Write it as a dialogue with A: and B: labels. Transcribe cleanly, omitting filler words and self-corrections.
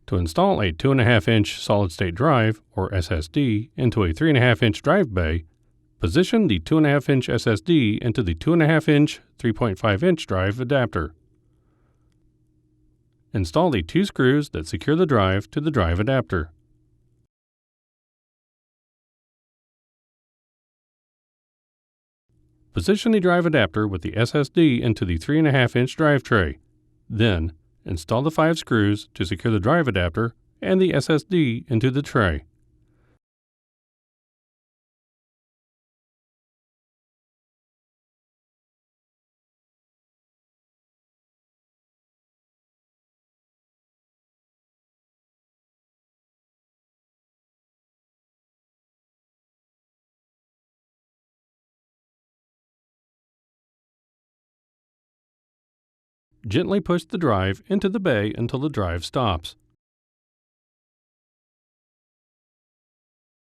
A: To install a 2.5-inch solid-state drive, or SSD, into a 3.5-inch drive bay, position the 2.5-inch SSD into the 2.5-inch 3.5-inch drive adapter. Install the 2 screws that secure the drive to the drive adapter. Position the drive adapter with the SSD into the 3.5-inch drive tray. Then, install the 5 screws to secure the drive adapter and the SSD into the tray. Gently push the drive into the bay until the drive stops.